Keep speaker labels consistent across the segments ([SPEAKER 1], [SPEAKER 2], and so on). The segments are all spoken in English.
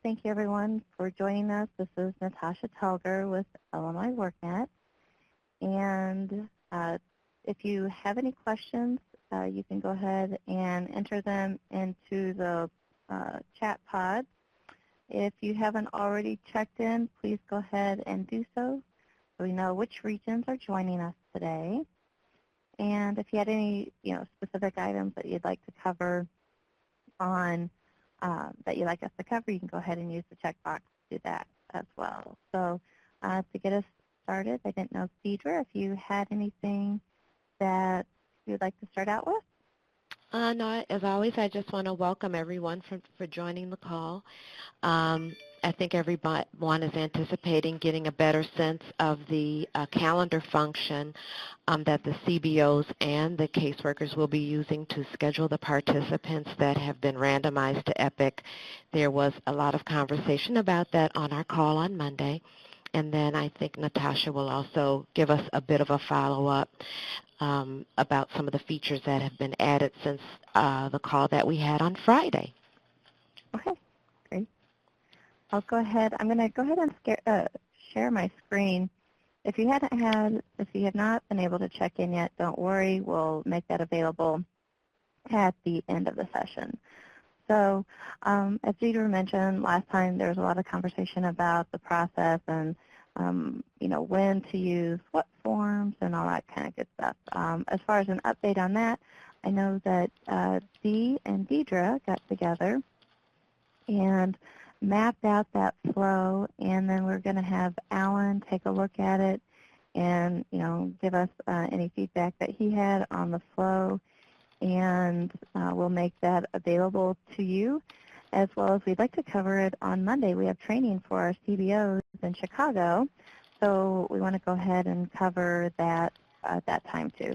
[SPEAKER 1] Thank you, everyone, for joining us. This is Natasha Telger with LMI WorkNet. And if you have any questions, you can go ahead and enter them into the chat pod. If you haven't already checked in, please go ahead and do so we know which regions are joining us today. And if you had any specific items that you'd like to cover on that you'd like us to cover, you can go ahead and use the checkbox to do that as well. So to get us started, I didn't know, Deidre, if you had anything that you'd like to start out with?
[SPEAKER 2] No, as always, I just want to welcome everyone for joining the call. I think everyone is anticipating getting a better sense of the calendar function that the CBOs and the caseworkers will be using to schedule the participants that have been randomized to EPIC. There was a lot of conversation about that on our call on Monday. And then I think Natasha will also give us a bit of a follow-up about some of the features that have been added since the call that we had on Friday.
[SPEAKER 1] Okay, great. I'm going to go ahead and share my screen. If you have not been able to check in yet, don't worry. We'll make that available at the end of the session. So as Deidre mentioned last time, there was a lot of conversation about the process and when to use what forms and all that kind of good stuff. As far as an update on that, I know that Dee and Deidre got together and mapped out that flow, and then we're going to have Alan take a look at it and give us any feedback that he had on the flow, and we'll make that available to you, as well as we'd like to cover it on Monday. We have training for our CBOs in Chicago, so we want to go ahead and cover that at that time too.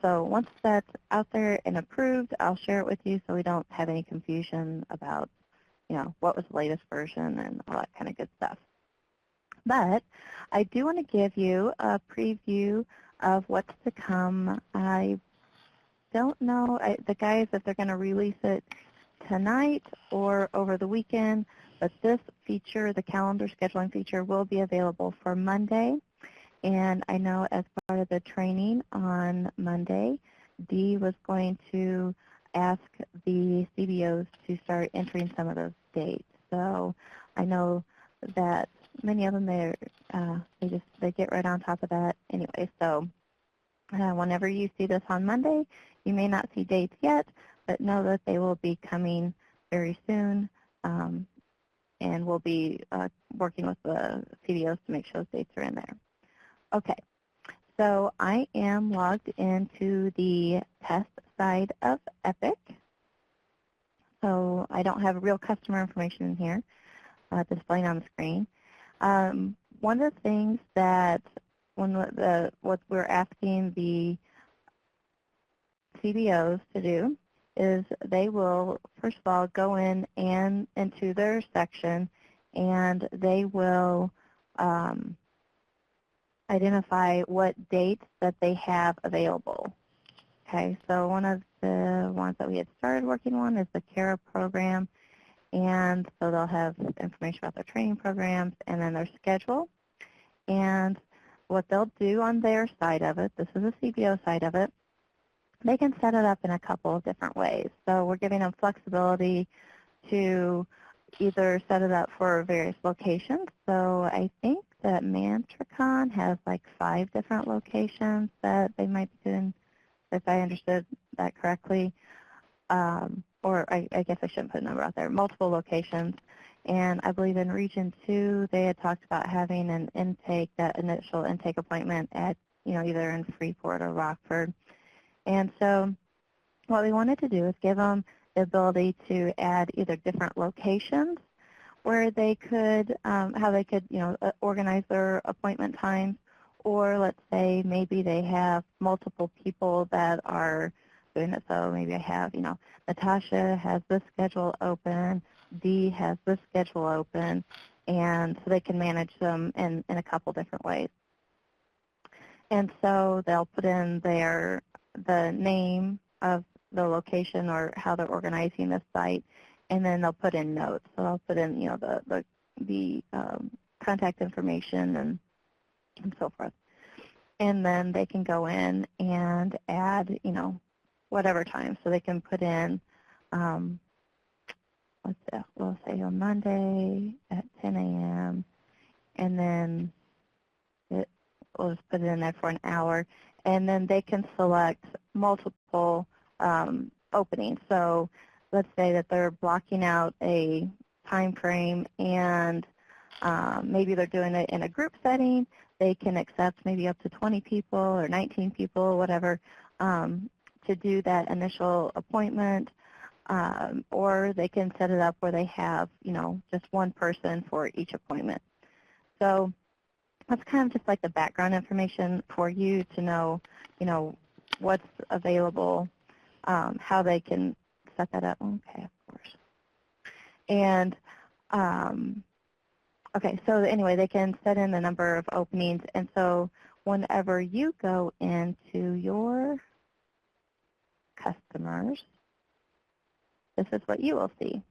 [SPEAKER 1] So once that's out there and approved, I'll share it with you so we don't have any confusion about what was the latest version and all that kind of good stuff. But I do want to give you a preview of what's to come. I don't know, the guys, if they're going to release it tonight or over the weekend, but this feature, the calendar scheduling feature, will be available for Monday. And I know as part of the training on Monday, Dee was going to ask the CBOs to start entering some of those dates. So I know that many of them, they get right on top of that anyway. So whenever you see this on Monday, you may not see dates yet, but know that they will be coming very soon, and we'll be working with the CBOs to make sure those dates are in there. Okay, so I am logged into the test side of EPIC. So I don't have real customer information in here displaying on the screen. One of the things that what we're asking the CBOs to do is they will, first of all, go in and into their section, and they will identify what dates that they have available. Okay, so one of the ones that we had started working on is the CARA program, and so they'll have information about their training programs and then their schedule. And what they'll do on their side of it, this is the CBO side of it, they can set it up in a couple of different ways. So we're giving them flexibility to either set it up for various locations. So I think that Mantricon has like 5 different locations that they might be doing, if I understood that correctly. Or I guess I shouldn't put a number out there, multiple locations. And I believe in Region 2, they had talked about having an intake, that initial intake appointment at, either in Freeport or Rockford. And so what we wanted to do is give them the ability to add either different locations where they could, how they could, organize their appointment times, or let's say maybe they have multiple people that are doing it. So maybe I have, Natasha has this schedule open, Dee has this schedule open, and so they can manage them in a couple different ways. And so they'll put in the name of the location or how they're organizing the site, and then they'll put in notes. So they'll put in, the contact information and so forth. And then they can go in and add, whatever time. So they can put in, we'll say on Monday at 10 a.m. and then we'll just put it in there for an hour. And then they can select multiple openings. So let's say that they're blocking out a time frame and maybe they're doing it in a group setting. They can accept maybe up to 20 people or 19 people, whatever, to do that initial appointment. Or they can set it up where they have, just one person for each appointment. So that's kind of just like the background information for you to know, what's available, how they can set that up. Okay, of course. And, okay, so anyway, they can set in the number of openings. And so whenever you go into your customers, this is what you will see.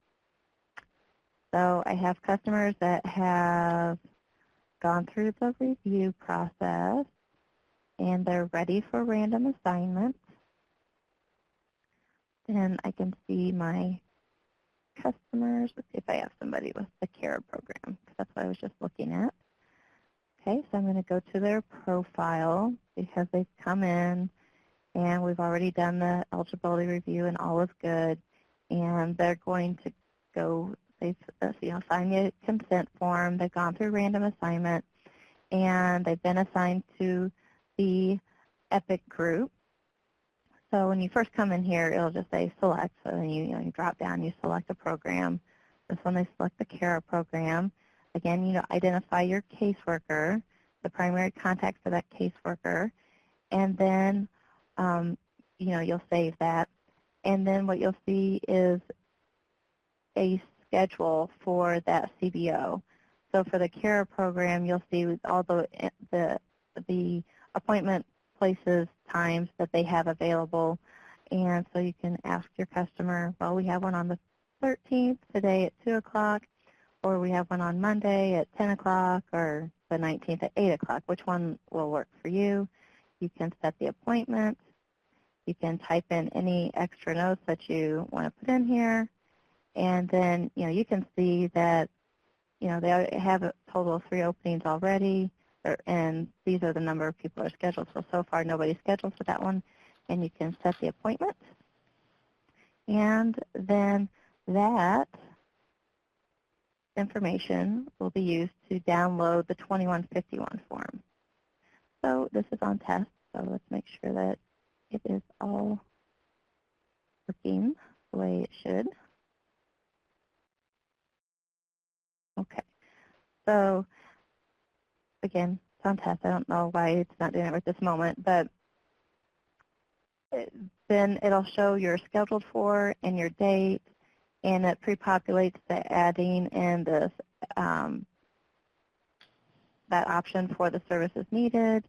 [SPEAKER 1] So I have customers that have gone through the review process and they're ready for random assignments. And I can see my customers. Let's see if I have somebody with the CARE program, because that's what I was just looking at. Okay, so I'm going to go to their profile because they've come in and we've already done the eligibility review and all is good. And they're going to go, they've signed the consent form, they've gone through random assignment, and they've been assigned to the EPIC group. So when you first come in here, it'll just say select. So then you drop down, you select a program. This one, they select the CARE program. Again, identify your caseworker, the primary contact for that caseworker, and then you'll save that. And then what you'll see is a schedule for that CBO. So for the CARE program, you'll see all the appointment places, times that they have available. And so you can ask your customer, well, we have one on the 13th today at 2 o'clock, or we have one on Monday at 10 o'clock, or the 19th at 8 o'clock. Which one will work for you? You can set the appointment. You can type in any extra notes that you want to put in here. And then, you can see that, they have a total of 3 openings already, and these are the number of people that are scheduled. So far, nobody's scheduled for that one. And you can set the appointment. And then that information will be used to download the 2151 form. So this is on test, so let's make sure that it is all working the way it should. Okay, so again, it's on test. I don't know why it's not doing it at this moment, but then it'll show your scheduled for and your date, and it pre-populates the adding and the that option for the services needed,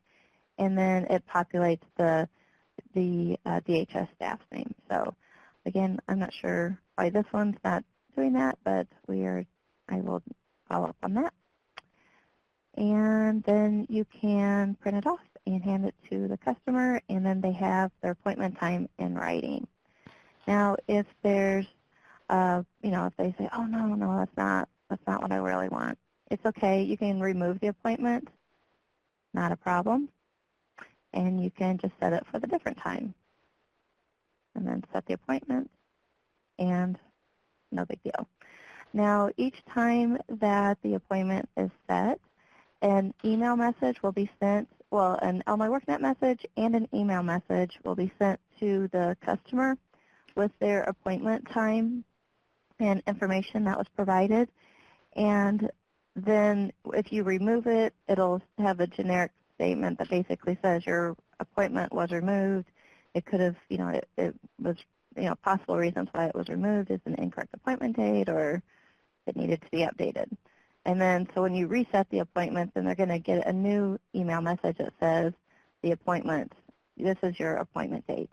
[SPEAKER 1] and then it populates the DHS staff name. So again, I'm not sure why this one's not doing that, but I will follow up on that. And then you can print it off and hand it to the customer, and then they have their appointment time in writing. Now, if there's, if they say, oh no, that's not what I really want, it's okay. You can remove the appointment, not a problem, and you can just set it for the different time, and then set the appointment, and no big deal. Now, each time that the appointment is set, an email message will be sent, an Illinois WorkNet message and an email message will be sent to the customer with their appointment time and information that was provided. And then if you remove it, it'll have a generic statement that basically says your appointment was removed. It could have, it was, possible reasons why it was removed is an incorrect appointment date or it needed to be updated. And then, so when you reset the appointment, then they're going to get a new email message that says the appointment, this is your appointment date.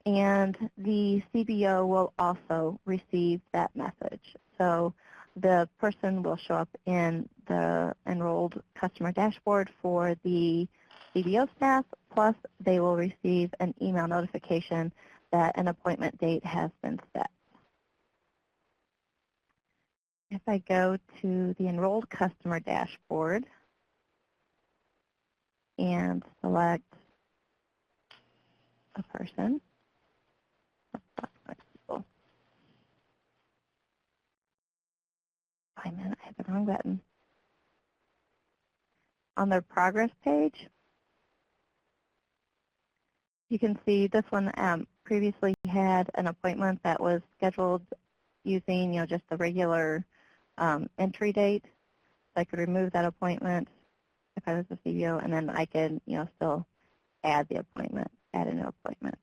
[SPEAKER 1] and the CBO will also receive that message. So the person will show up in the enrolled customer dashboard for the CBO staff, plus they will receive an email notification that an appointment date has been set. If I go to the enrolled customer dashboard and select a person, wait a minute, I hit the wrong button. On their progress page, you can see this one previously had an appointment that was scheduled using, just the regular entry date. So I could remove that appointment if I was a CBO, and then I could, still add the appointment, add a new appointment.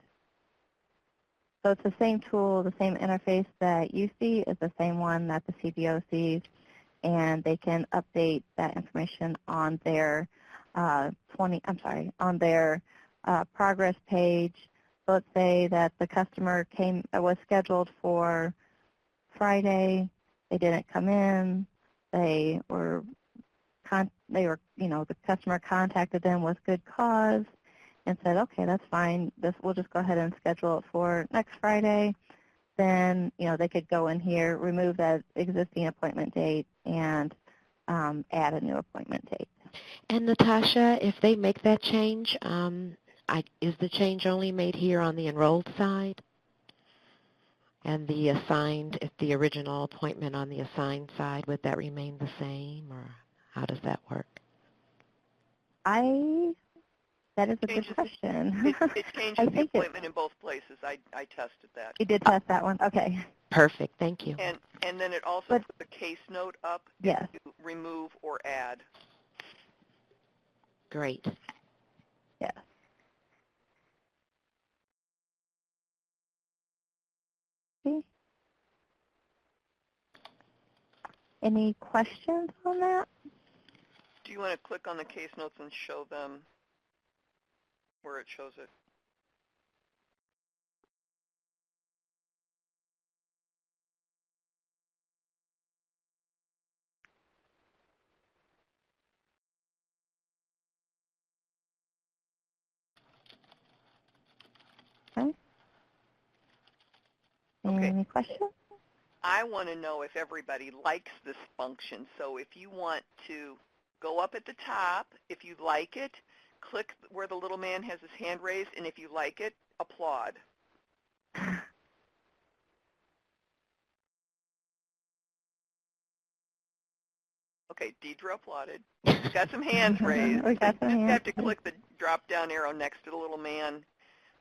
[SPEAKER 1] So it's the same tool, the same interface that you see is the same one that the CBO sees, and they can update that information on their on their progress page. So let's say that the customer was scheduled for Friday, they didn't come in, the customer contacted them with good cause and said, okay, that's fine. We'll just go ahead and schedule it for next Friday. Then, they could go in here, remove that existing appointment date, and add a new appointment date.
[SPEAKER 2] And Natasha, if they make that change, is the change only made here on the enrolled side? And the assigned, if the original appointment on the assigned side, would that remain the same, or how does that work?
[SPEAKER 1] That is a good question.
[SPEAKER 3] It changes the appointment in both places. I tested that.
[SPEAKER 1] You did test that one? Okay.
[SPEAKER 2] Perfect. Thank you.
[SPEAKER 3] And then it also puts the case note up
[SPEAKER 1] yes.
[SPEAKER 3] if you remove or add.
[SPEAKER 2] Great.
[SPEAKER 1] Yes. Okay. Any questions on that?
[SPEAKER 3] Do you want to click on the case notes and show them where it shows it?
[SPEAKER 1] Okay. Any questions?
[SPEAKER 3] I want to know if everybody likes this function. So if you want to go up at the top, if you like it, click where the little man has his hand raised, and if you like it, applaud. Okay, Deidre applauded. We've got some hands raised.
[SPEAKER 1] We got some hands.
[SPEAKER 3] You just have to click the drop-down arrow next to the little man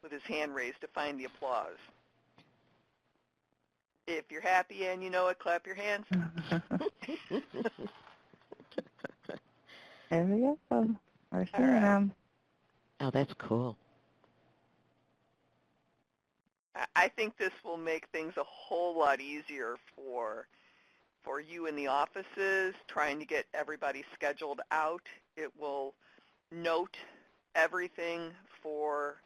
[SPEAKER 3] with his hand raised to find the applause. If you're happy and you know it, clap your hands.
[SPEAKER 1] There we go. We're seeing them.
[SPEAKER 2] Oh, that's cool.
[SPEAKER 3] I think this will make things a whole lot easier for you in the offices trying to get everybody scheduled out. It will note everything for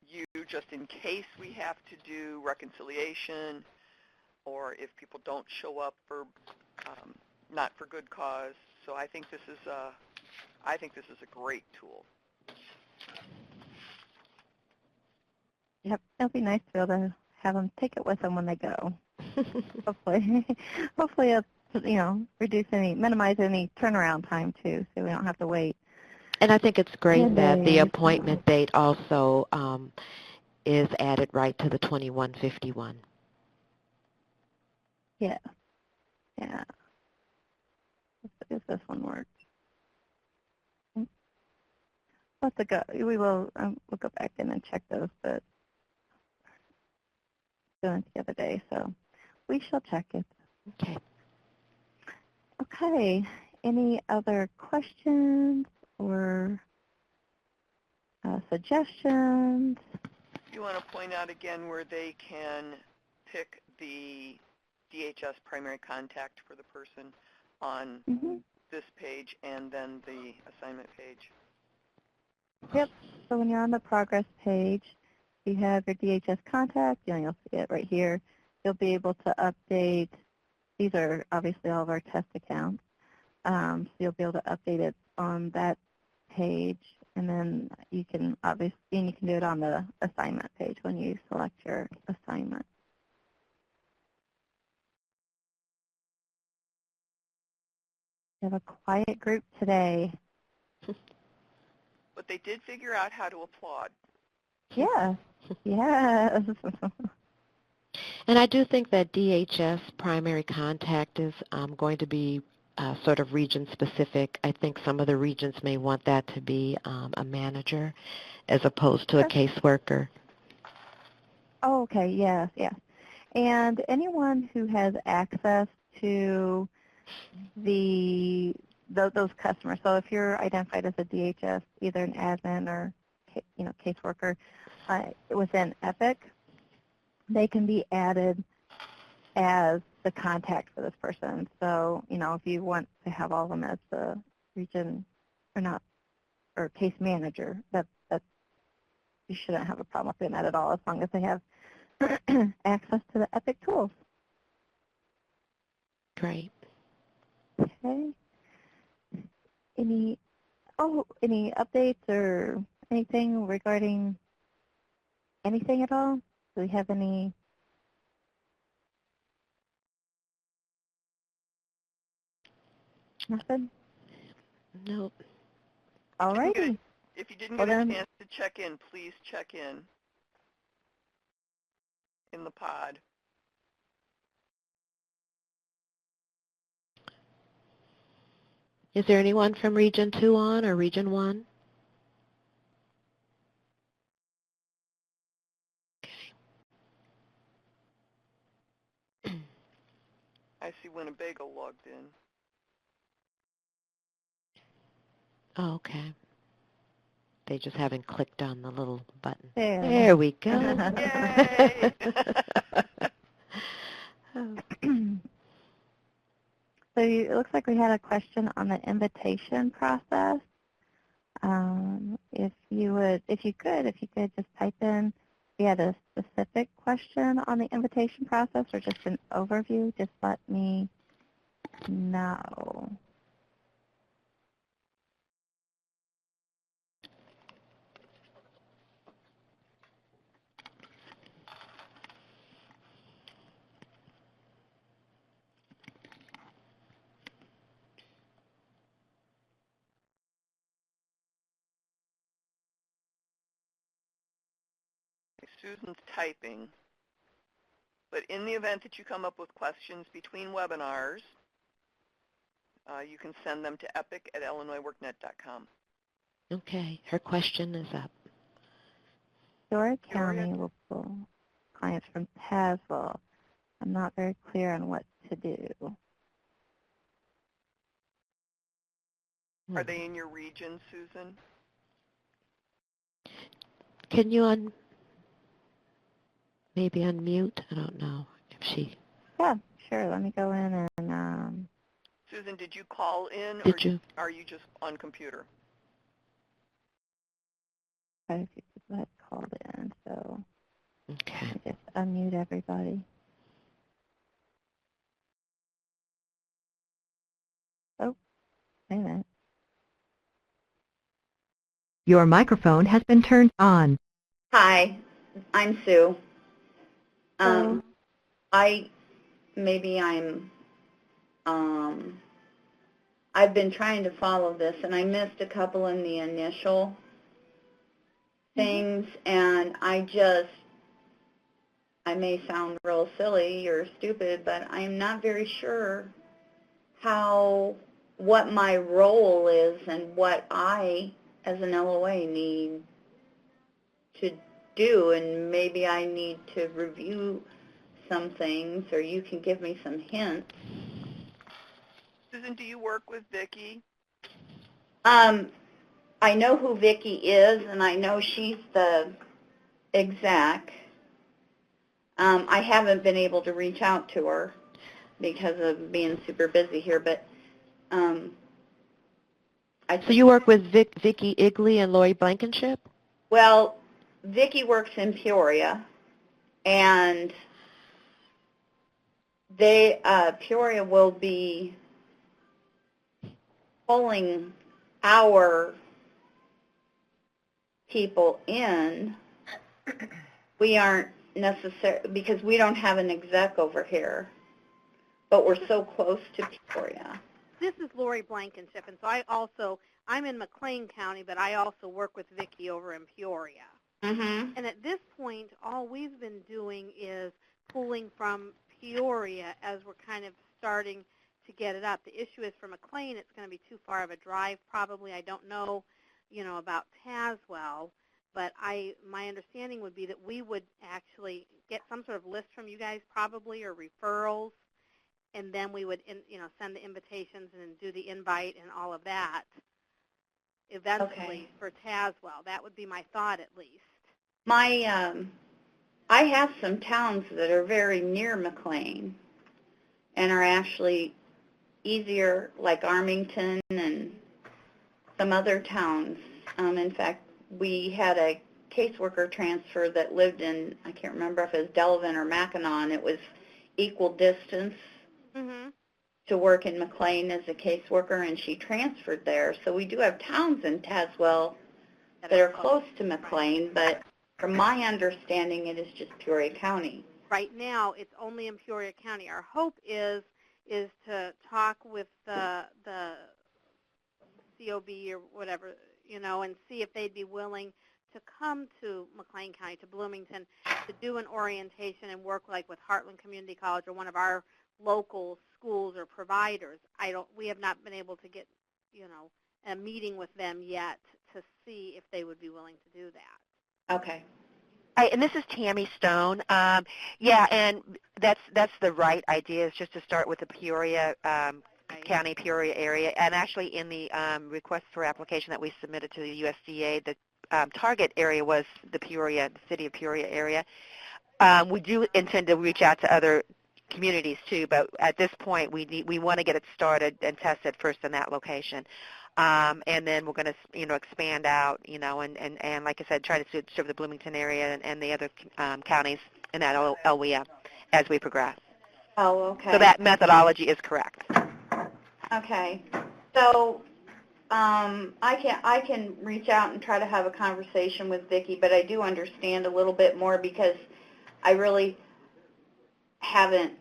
[SPEAKER 3] you just in case we have to do reconciliation or if people don't show up for not for good cause. So I think this is a great tool.
[SPEAKER 1] Yep, it'll be nice to be able to have them take it with them when they go. Hopefully it'll minimize any turnaround time too, so we don't have to wait.
[SPEAKER 2] And I think it's great that the appointment date also is added right to the 2151.
[SPEAKER 1] Yeah. If this one works. We'll go back in and check those, but doing it the other day, so we shall check it.
[SPEAKER 2] Okay.
[SPEAKER 1] Okay. Any other questions or suggestions?
[SPEAKER 3] You want to point out again where they can pick the DHS primary contact for the person on this page and then the assignment page?
[SPEAKER 1] Yep. So when you're on the progress page, you have your DHS contact, you'll see it right here. You'll be able to update. These are obviously all of our test accounts. So you'll be able to update it on that page, and then you can obviously you can do it on the assignment page when you select your assignment. We have a quiet group today.
[SPEAKER 3] But they did figure out how to applaud.
[SPEAKER 1] Yeah. Yes.
[SPEAKER 2] And I do think that DHS primary contact is going to be sort of region-specific. I think some of the regions may want that to be a manager as opposed to a caseworker.
[SPEAKER 1] Oh, okay. Yes, yes. And anyone who has access to those customers. So if you're identified as a DHS, either an admin or caseworker within Epic, they can be added as the contact for this person. So if you want to have all of them as the region or case manager, that you shouldn't have a problem with doing that at all, as long as they have access to the Epic tools.
[SPEAKER 2] Great.
[SPEAKER 1] Okay. Any updates or anything regarding anything at all? Do we have any? Nothing?
[SPEAKER 2] Nope.
[SPEAKER 1] All righty.
[SPEAKER 3] If you didn't get a chance to check in, please check in the pod.
[SPEAKER 2] Is there anyone from Region 2 on or Region 1? Okay.
[SPEAKER 3] I see Winnebago logged in.
[SPEAKER 2] Oh, okay. They just haven't clicked on the little button.
[SPEAKER 1] There
[SPEAKER 2] we go.
[SPEAKER 3] Yay!
[SPEAKER 1] So it looks like we had a question on the invitation process. If you could just type in if you had a specific question on the invitation process or just an overview, just let me know.
[SPEAKER 3] Susan's typing. But in the event that you come up with questions between webinars, you can send them to epic@illinoisworknet.com.
[SPEAKER 2] Okay, her question is up.
[SPEAKER 1] Door County will pull clients from Tazewell. I'm not very clear on what to do.
[SPEAKER 3] Are they in your region, Susan?
[SPEAKER 2] Can you maybe unmute? I don't know if she...
[SPEAKER 1] Yeah, sure. Let me go in and...
[SPEAKER 3] Susan, did you call in
[SPEAKER 2] or
[SPEAKER 3] are you just on computer?
[SPEAKER 1] Quite a few people had called in, so
[SPEAKER 2] okay.
[SPEAKER 1] I just unmute everybody. Oh, wait a minute.
[SPEAKER 4] Your microphone has been turned on.
[SPEAKER 5] Hi, I'm Sue.
[SPEAKER 1] Hello.
[SPEAKER 5] I've been trying to follow this, and I missed a couple in the initial things, and I may sound real silly or stupid, but I'm not very sure what my role is and what I, as an LOA, need to do, and maybe I need to review some things, or you can give me some hints.
[SPEAKER 3] Susan, do you work with Vicki?
[SPEAKER 5] I know who Vicki is, and I know she's the exec. I haven't been able to reach out to her because of being super busy here, but
[SPEAKER 2] So you work with Vicki Igley and Lori Blankenship?
[SPEAKER 5] Well, Vicki works in Peoria, and Peoria will be pulling our people in. We aren't necessarily, because we don't have an exec over here, but we're so close to Peoria.
[SPEAKER 6] This is Lori Blankenship, and so I'm in McLean County, but I also work with Vicki over in Peoria.
[SPEAKER 5] Mm-hmm.
[SPEAKER 6] And at this point, all we've been doing is pulling from Peoria as we're kind of starting to get it up. The issue is for McLean, it's going to be too far of a drive probably. I don't know, about Tazewell, but my understanding would be that we would actually get some sort of list from you guys probably, or referrals, and then we would send the invitations and do the invite and all of that eventually for Tazewell. That would be my thought, at least.
[SPEAKER 5] I have some towns that are very near McLean and are actually easier, like Armington and some other towns. In fact, we had a caseworker transfer that lived in, I can't remember if it was Delavan or Mackinac, and it was equal distance to work in McLean as a caseworker, and she transferred there. So we do have towns in Tazewell that are close to McLean, but from my understanding, it is just Peoria County.
[SPEAKER 6] Right now, it's only in Peoria County. Our hope is to talk with the COB or whatever, and see if they'd be willing to come to McLean County, to Bloomington, to do an orientation and work like with Heartland Community College or one of our local schools or providers. We have not been able to get, a meeting with them yet to see if they would be willing to do that.
[SPEAKER 5] Okay.
[SPEAKER 2] Hi, and this is Tammy Stone. Yeah, and that's the right idea, is just to start with the Peoria County, Peoria area. And actually in the request for application that we submitted to the USDA, the target area was the city of Peoria area. We do intend to reach out to other communities too, but at this point we want to get it started and tested first in that location. And then we're going to, expand out, and like I said, try to serve the Bloomington area and the other counties in that LWIA as we progress.
[SPEAKER 5] Oh, okay.
[SPEAKER 2] So that methodology is correct.
[SPEAKER 5] Okay. So I can reach out and try to have a conversation with Vicki, but I do understand a little bit more because I really haven't.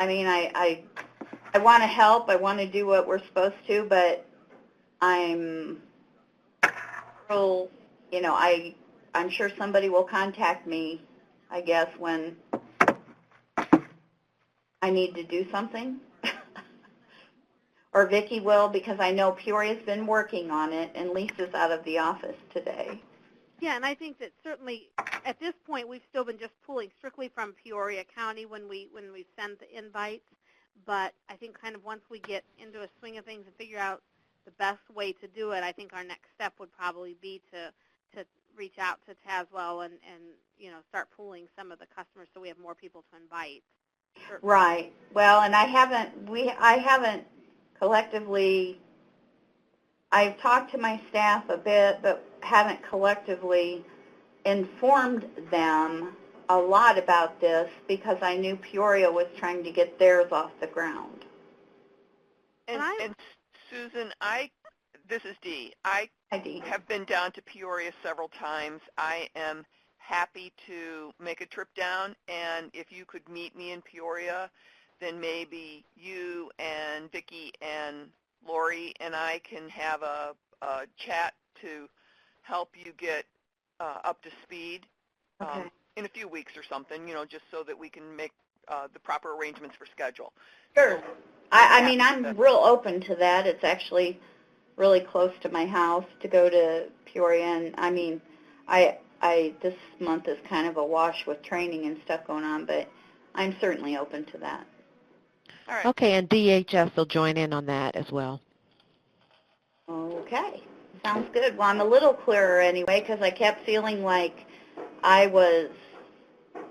[SPEAKER 5] I mean, I want to help. I want to do what we're supposed to, but I'm real, I'm sure somebody will contact me, I guess, when I need to do something. Or Vicki will, because I know Peoria's been working on it, and Lisa's out of the office today.
[SPEAKER 6] Yeah, and I think that certainly at this point we've still been just pulling strictly from Peoria County when we send the invites. But I think kind of once we get into a swing of things and figure out the best way to do it, I think our next step would probably be to reach out to Tazewell and start pulling some of the customers so we have more people to invite. Certainly.
[SPEAKER 5] Right. Well, and I haven't collectively, I've talked to my staff a bit, but haven't collectively informed them a lot about this because I knew Peoria was trying to get theirs off the ground.
[SPEAKER 3] And Susan, this is Dee. I have been down to Peoria several times. I am happy to make a trip down, and if you could meet me in Peoria, then maybe you and Vicki and Lori and I can have a chat to help you get up to speed.
[SPEAKER 5] Okay.
[SPEAKER 3] In a few weeks or something, just so that we can make the proper arrangements for schedule.
[SPEAKER 5] Sure. I mean, I'm real open to that. It's actually really close to my house to go to Peoria, and I mean, this month is kind of a wash with training and stuff going on, but I'm certainly open to that.
[SPEAKER 3] All right.
[SPEAKER 2] Okay, and DHS will join in on that as well.
[SPEAKER 5] Okay. Sounds good. Well, I'm a little clearer anyway because I kept feeling like I was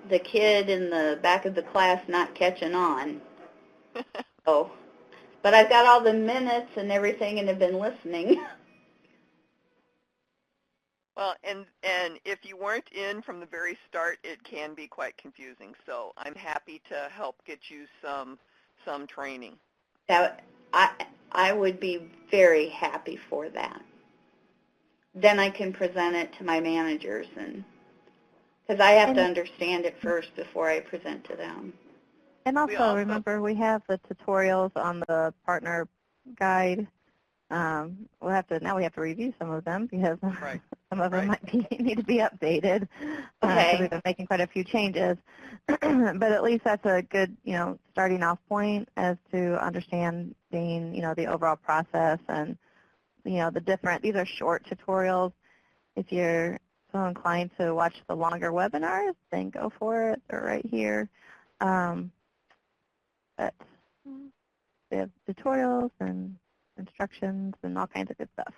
[SPEAKER 5] the kid in the back of the class not catching on. So, but I've got all the minutes and everything and have been listening.
[SPEAKER 3] Well, and if you weren't in from the very start, it can be quite confusing. So I'm happy to help get you some training.
[SPEAKER 5] That I would be very happy for that. Then I can present it to my managers, and because I have to understand it first before I present to them.
[SPEAKER 1] And also, remember, we have the tutorials on the partner guide. We have to review some of them because some of them might need to be updated.
[SPEAKER 5] Okay.
[SPEAKER 1] We've been making quite a few changes, but at least that's a good, starting off point as to understanding, the overall process and, the different. These are short tutorials. If you're so inclined to watch the longer webinars, then go for it. They're right here. But they have tutorials and instructions and all kinds of good stuff.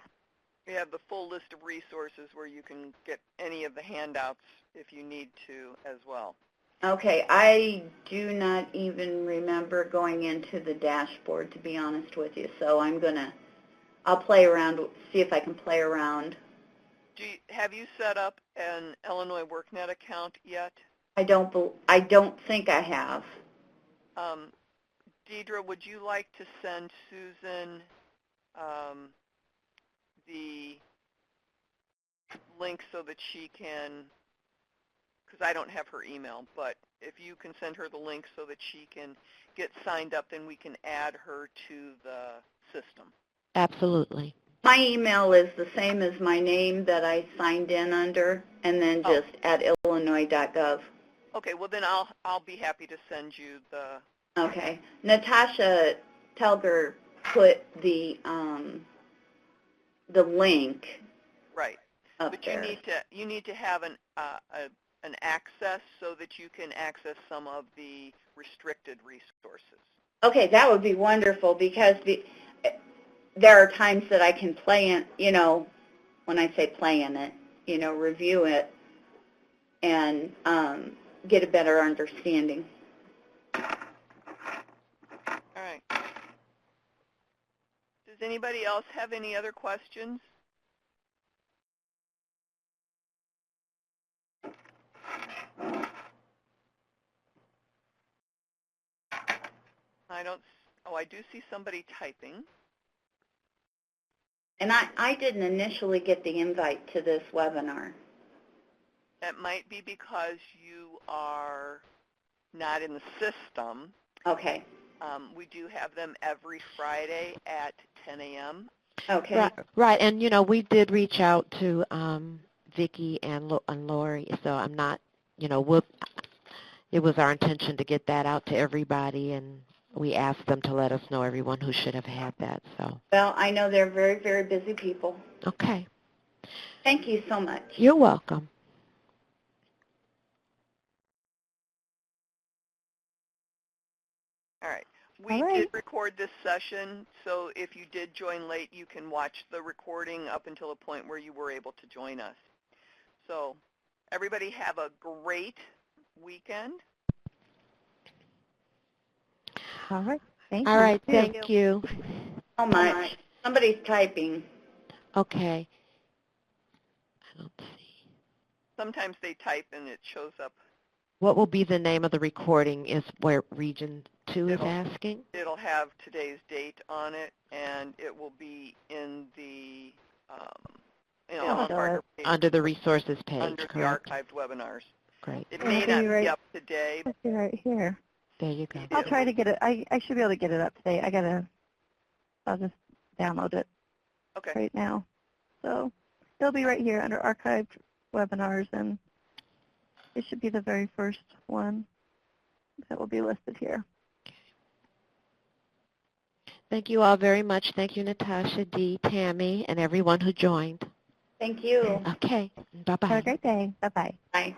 [SPEAKER 3] We have the full list of resources where you can get any of the handouts if you need to as well.
[SPEAKER 5] Okay, I do not even remember going into the dashboard, to be honest with you, so I'll play around, see if I can play around.
[SPEAKER 3] Have you set up an Illinois WorkNet account yet?
[SPEAKER 5] I don't think I have.
[SPEAKER 3] Deidre, would you like to send Susan the link so that she can, because I don't have her email, but if you can send her the link so that she can get signed up, then we can add her to the system.
[SPEAKER 2] Absolutely.
[SPEAKER 5] My email is the same as my name that I signed in under, and then just at illinois.gov.
[SPEAKER 3] Okay, well then I'll be happy to send you the.
[SPEAKER 5] Okay, Natasha Telger put the link.
[SPEAKER 3] Right,
[SPEAKER 5] up
[SPEAKER 3] but
[SPEAKER 5] there.
[SPEAKER 3] you need to have an access so that you can access some of the restricted resources.
[SPEAKER 5] Okay, that would be wonderful because there are times that I can play in, when I say play in it, review it and get a better understanding.
[SPEAKER 3] All right. Does anybody else have any other questions? I do see somebody typing.
[SPEAKER 5] And I didn't initially get the invite to this webinar.
[SPEAKER 3] That might be because you are not in the system.
[SPEAKER 5] Okay.
[SPEAKER 3] We do have them every Friday at 10 a.m.
[SPEAKER 5] Okay.
[SPEAKER 2] Right, and we did reach out to Vicki and Lori, so I'm not, it was our intention to get that out to everybody, and we asked them to let us know, everyone who should have had that. So.
[SPEAKER 5] Well, I know they're very, very busy people.
[SPEAKER 2] Okay.
[SPEAKER 5] Thank you so much.
[SPEAKER 2] You're welcome.
[SPEAKER 3] All right. We did record this session, so if you did join late, you can watch the recording up until a point where you were able to join us. So everybody have a great weekend.
[SPEAKER 1] All right. Thank you.
[SPEAKER 2] All right. Thank you.
[SPEAKER 5] So much. Somebody's typing.
[SPEAKER 2] Okay. I don't see.
[SPEAKER 3] Sometimes they type and it shows up.
[SPEAKER 2] What will be the name of the recording is where Region 2 is asking?
[SPEAKER 3] It'll have today's date on it, and it will be in the
[SPEAKER 2] under the resources page,
[SPEAKER 3] under
[SPEAKER 2] correct?
[SPEAKER 3] the archived webinars.
[SPEAKER 2] Great.
[SPEAKER 3] It may not be up today.
[SPEAKER 1] Let's see right here.
[SPEAKER 2] There you go.
[SPEAKER 1] I'll try to get it. I should be able to get it up today. I'll just download it right now. So it'll be right here under archived webinars, and it should be the very first one that will be listed here.
[SPEAKER 2] Thank you all very much. Thank you, Natasha, Dee, Tammy, and everyone who joined.
[SPEAKER 5] Thank you.
[SPEAKER 2] Okay. Bye-bye.
[SPEAKER 1] Have a great day. Bye-bye.
[SPEAKER 5] Bye.